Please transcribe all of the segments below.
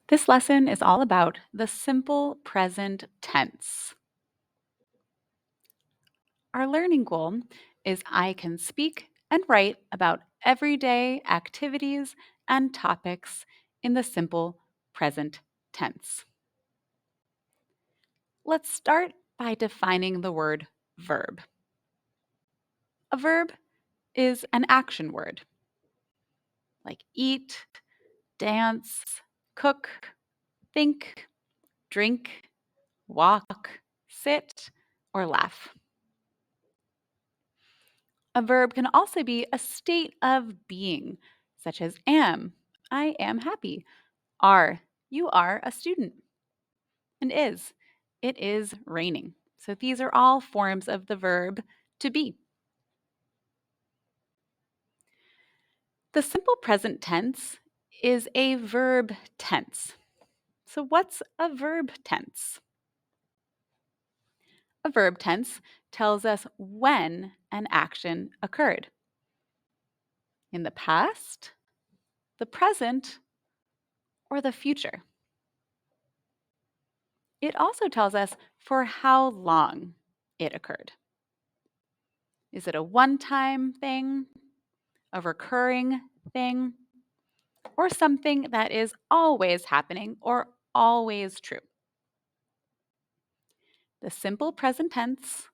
This lesson is all about the simple present tense. Our learning goal is I can speak and write about everyday activities and topics in the simple present tense. Let's start by defining the word verb. A verb is an action word like eat, dance, cook, think, drink, walk, sit, or laugh. A verb can also be a state of being, such as am, I am happy, are, you are a student, and is, it is raining. So these are all forms of the verb to be. The simple present tense is a verb tense. So what's a verb tense? A verb tense tells us when an action occurred. In the past, the present, or the future. It also tells us for how long it occurred. Is it a one-time thing, a recurring thing, or something that is always happening or always true? The simple present tense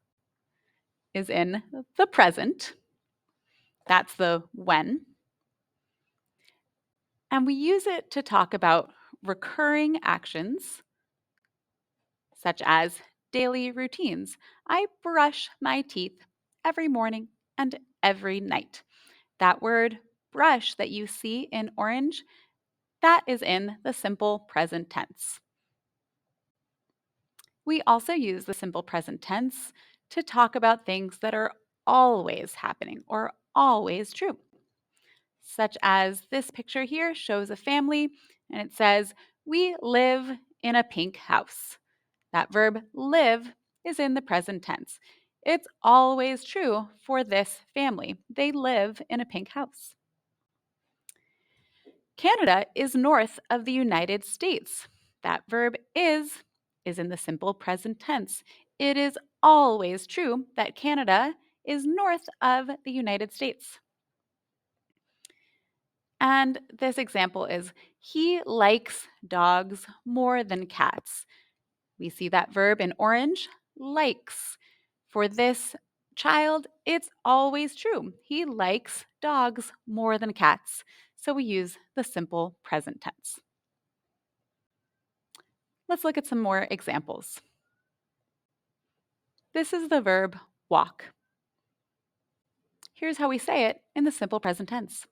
is in the present. That's the when. And we use it to talk about recurring actions, such as daily routines. I brush my teeth every morning and every night. That word brush that you see in orange, that is in the simple present tense. We also use the simple present tense to talk about things that are always happening or always true. Such as this picture here shows a family and it says, "We live in a pink house." That verb live is in the present tense. It's always true for this family. They live in a pink house. Canada is north of the United States. That verb is in the simple present tense. It is always true that Canada is north of the United States. And this example is, he likes dogs more than cats. We see that verb in orange, likes. For this child, it's always true. He likes dogs more than cats. So we use the simple present tense. Let's look at some more examples. This is the verb walk. Here's how we say it in the simple present tense.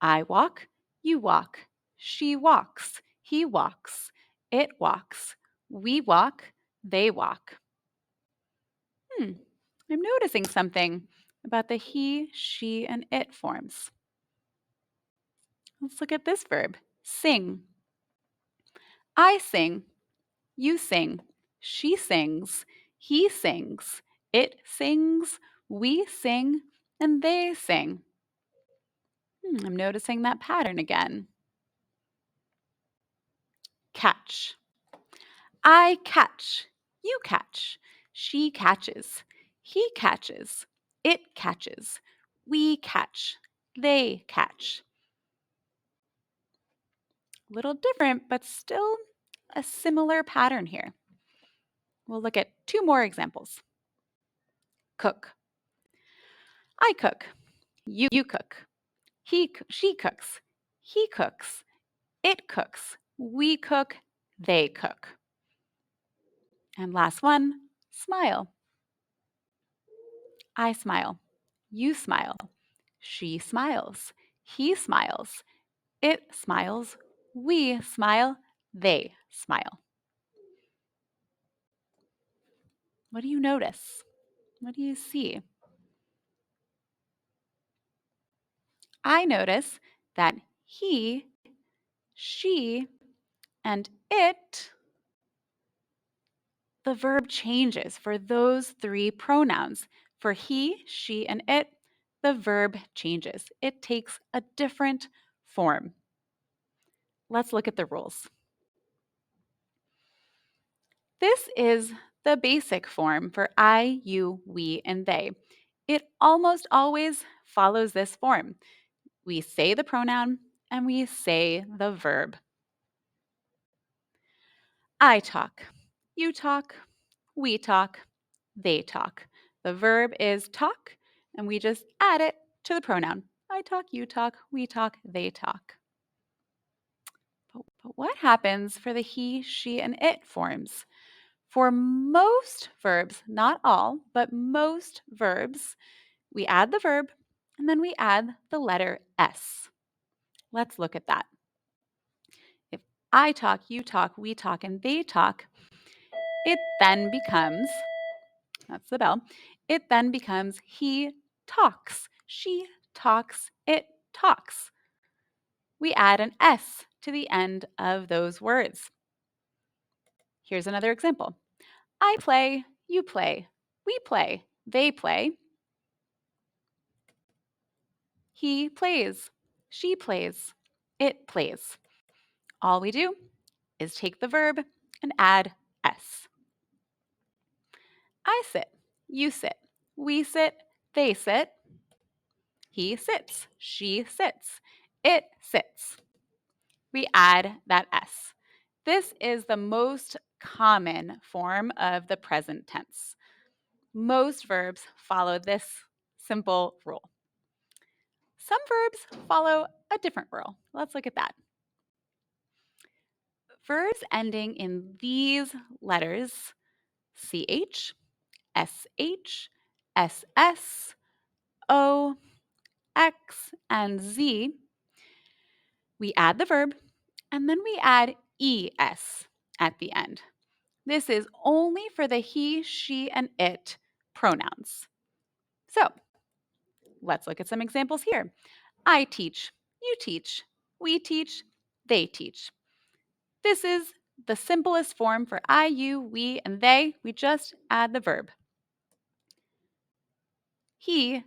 I walk, you walk, she walks, he walks, it walks, we walk, they walk. I'm noticing something about the he, she, and it forms. Let's look at this verb, sing. I sing, you sing, she sings, he sings, it sings, we sing, and they sing. I'm noticing that pattern again. Catch. I catch, you catch, she catches, he catches, it catches, we catch, they catch. A little different, but still a similar pattern here. We'll look at two more examples. Cook. I cook, you cook, she cooks, he cooks, it cooks, we cook, they cook. And last one, smile. I smile, you smile, she smiles, he smiles, it smiles, we smile, they smile. What do you notice? What do you see? I notice that he, she, and it, the verb changes for those three pronouns. For he, she, and it, the verb changes. It takes a different form. Let's look at the rules. This is the basic form for I, you, we, and they. It almost always follows this form. We say the pronoun and we say the verb. I talk, you talk, we talk, they talk. The verb is talk, and we just add it to the pronoun. I talk, you talk, we talk, they talk. But what happens for the he, she, and it forms? For most verbs, not all, but most verbs, we add the verb and then we add the letter S. Let's look at that. If I talk, you talk, we talk, and they talk, it then becomes, that's the bell, it then becomes he talks, she talks, it talks. We add an S to the end of those words. Here's another example. I play, you play, we play, they play. He plays, she plays, it plays. All we do is take the verb and add S. I sit, you sit, we sit, they sit. He sits, she sits, it sits. We add that S. This is the most common form of the present tense. Most verbs follow this simple rule. Some verbs follow a different rule. Let's look at that. Verbs ending in these letters, CH, SH, SS, O, X, and Z, we add the verb and then we add ES at the end. This is only for the he, she, and it pronouns. So let's look at some examples here. I teach, you teach, we teach, they teach. This is the simplest form for I, you, we, and they. We just add the verb. He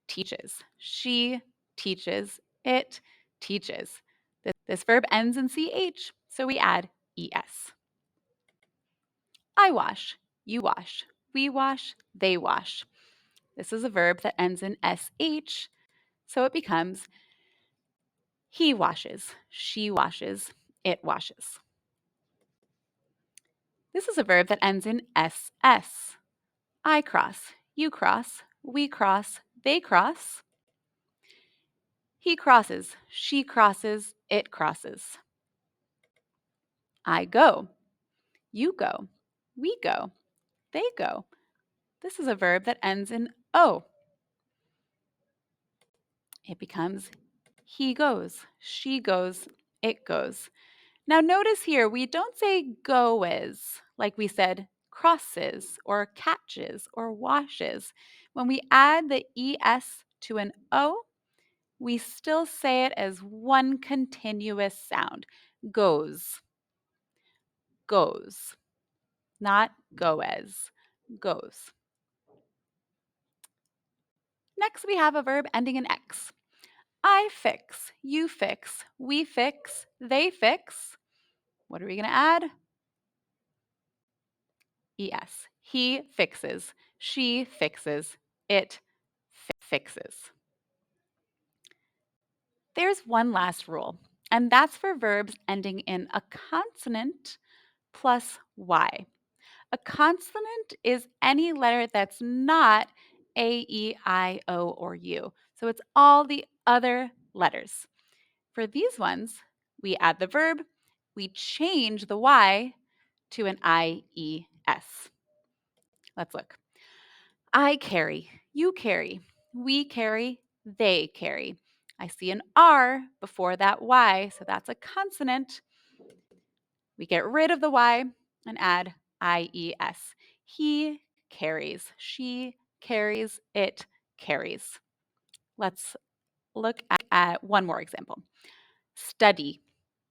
teaches, she teaches, it teaches. This verb ends in CH, so we add ES. I wash, you wash, we wash, they wash. This is a verb that ends in SH, so it becomes he washes, she washes, it washes. This is a verb that ends in SS. I cross, you cross, we cross, they cross. He crosses, she crosses, it crosses. I go, you go, we go, they go. This is a verb that ends in O. It becomes he goes, she goes, it goes. Now notice here, we don't say goes like we said crosses or catches or washes. When we add the ES to an O, we still say it as one continuous sound. Goes, goes, not goes, goes. Next, we have a verb ending in X. I fix, you fix, we fix, they fix. What are we going to add? ES. He fixes, she fixes, it fixes. There's one last rule, and that's for verbs ending in a consonant plus Y. A consonant is any letter that's not A, E, I, O, or U. So it's all the other letters. For these ones, we add the verb, we change the Y to an IES. Let's look. I carry, you carry, we carry, they carry. I see an R before that Y, so that's a consonant. We get rid of the Y and add IES. He carries, she carries, it carries. Let's look at one more example. Study.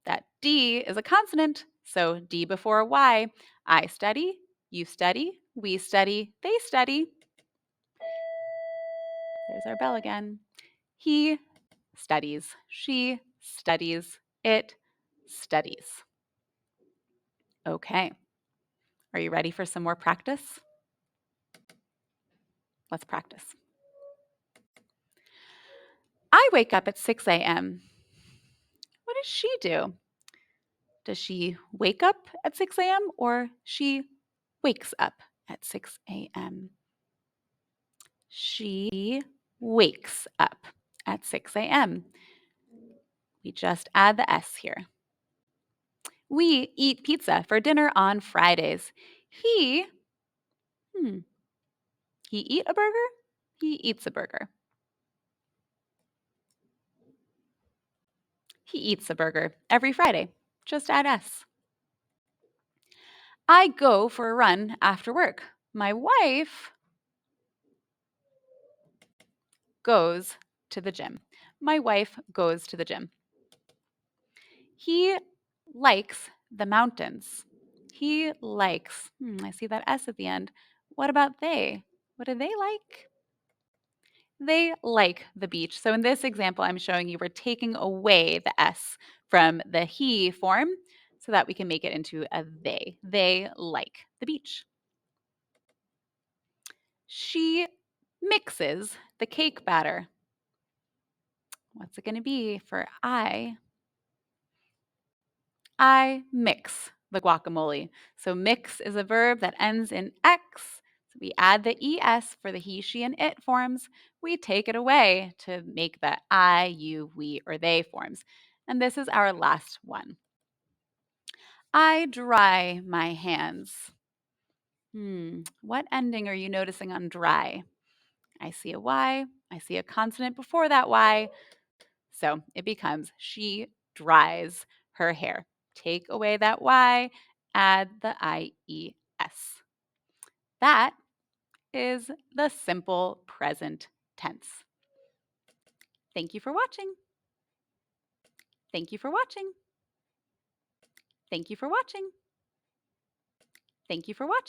That D is a consonant, so D before Y. I study, you study, we study, they study. There's our bell again. He studies, she studies, it studies. Okay. Are you ready for some more practice? Let's practice. I wake up at 6 a.m. What does she do? Does she wake up at 6 a.m. or she wakes up at 6 a.m.? She wakes up at 6 a.m. We just add the S here. We eat pizza for dinner on Fridays. He, he eat a burger? He eats a burger. He eats a burger every Friday. Just add S. I go for a run after work. My wife goes to the gym. My wife goes to the gym. He likes the mountains. He likes, I see that S at the end. What about they? What do they like? They like the beach. So in this example, I'm showing you we're taking away the S from the he form so that we can make it into a they. They like the beach. She mixes the cake batter. What's it going to be for I? I mix the guacamole. So mix is a verb that ends in X. So we add the ES for the he, she, and it forms. We take it away to make the I, you, we, or they forms. And this is our last one. I dry my hands. What ending are you noticing on dry? I see a Y. I see a consonant before that Y. So it becomes she dries her hair. Take away that Y, add the IES. That is the simple present tense. Thank you for watching. Thank you for watching. Thank you for watching. Thank you for watching.